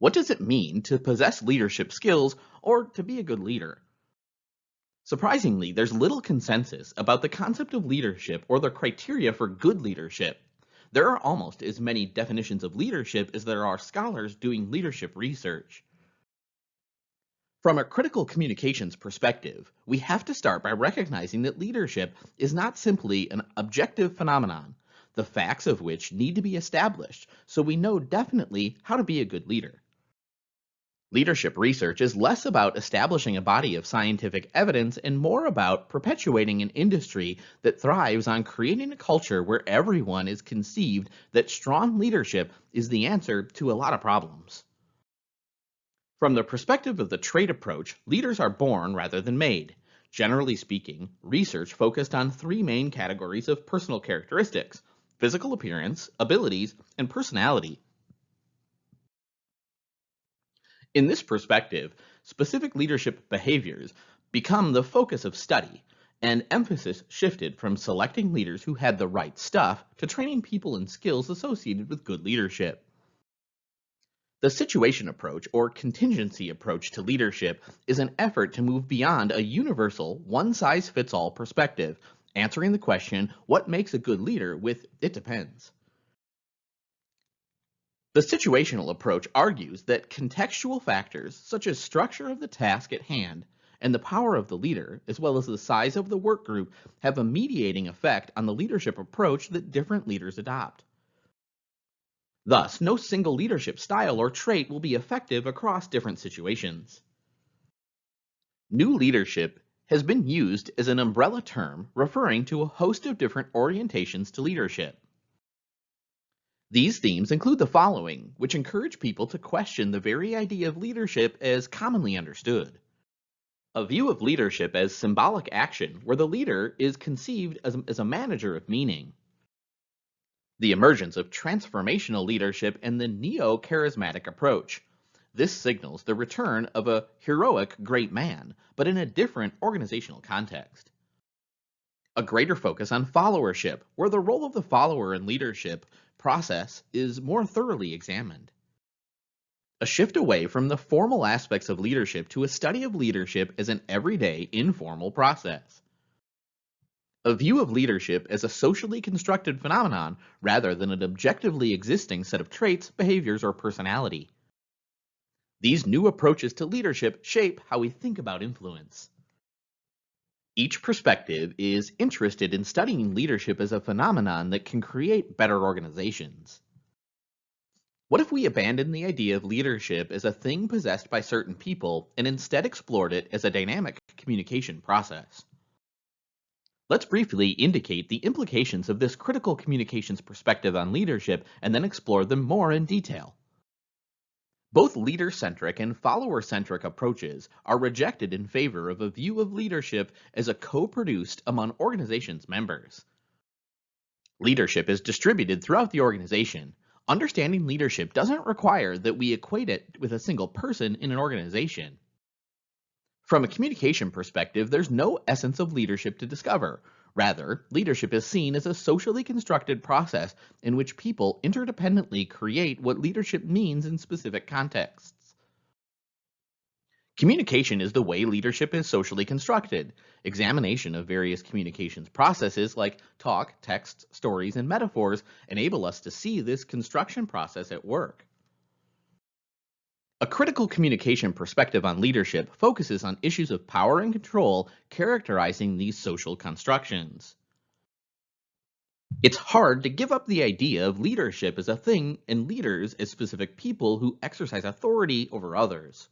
What does it mean to possess leadership skills or to be a good leader? Surprisingly, there's little consensus about the concept of leadership or the criteria for good leadership. There are almost as many definitions of leadership as there are scholars doing leadership research. From a critical communications perspective, we have to start by recognizing that leadership is not simply an objective phenomenon, the facts of which need to be established so we know definitely how to be a good leader. Leadership research is less about establishing a body of scientific evidence and more about perpetuating an industry that thrives on creating a culture where everyone is conceived that strong leadership is the answer to a lot of problems. From the perspective of the trait approach, leaders are born rather than made. Generally speaking, research focused on three main categories of personal characteristics: physical appearance, abilities, and personality. In this perspective, specific leadership behaviors become the focus of study, and emphasis shifted from selecting leaders who had the right stuff to training people in skills associated with good leadership. The situation approach or contingency approach to leadership is an effort to move beyond a universal, one-size-fits-all perspective, answering the question, what makes a good leader with "it depends." The situational approach argues that contextual factors such as structure of the task at hand and the power of the leader, as well as the size of the work group, have a mediating effect on the leadership approach that different leaders adopt. Thus, no single leadership style or trait will be effective across different situations. New leadership has been used as an umbrella term referring to a host of different orientations to leadership. These themes include the following, which encourage people to question the very idea of leadership as commonly understood. A view of leadership as symbolic action, where the leader is conceived as a manager of meaning. The emergence of transformational leadership and the neo-charismatic approach. This signals the return of a heroic great man, but in a different organizational context. A greater focus on followership, where the role of the follower in leadership process is more thoroughly examined. A shift away from the formal aspects of leadership to a study of leadership as an everyday, informal process. A view of leadership as a socially constructed phenomenon rather than an objectively existing set of traits, behaviors, or personality. These new approaches to leadership shape how we think about influence. Each perspective is interested in studying leadership as a phenomenon that can create better organizations. What if we abandoned the idea of leadership as a thing possessed by certain people and instead explored it as a dynamic communication process? Let's briefly indicate the implications of this critical communications perspective on leadership and then explore them more in detail. Both leader-centric and follower-centric approaches are rejected in favor of a view of leadership as a co-produced among organizations' members. Leadership is distributed throughout the organization. Understanding leadership doesn't require that we equate it with a single person in an organization. From a communication perspective, there's no essence of leadership to discover. Rather, leadership is seen as a socially constructed process in which people interdependently create what leadership means in specific contexts. Communication is the way leadership is socially constructed. Examination of various communications processes like talk, text, stories, and metaphors enable us to see this construction process at work. A critical communication perspective on leadership focuses on issues of power and control characterizing these social constructions. It's hard to give up the idea of leadership as a thing and leaders as specific people who exercise authority over others.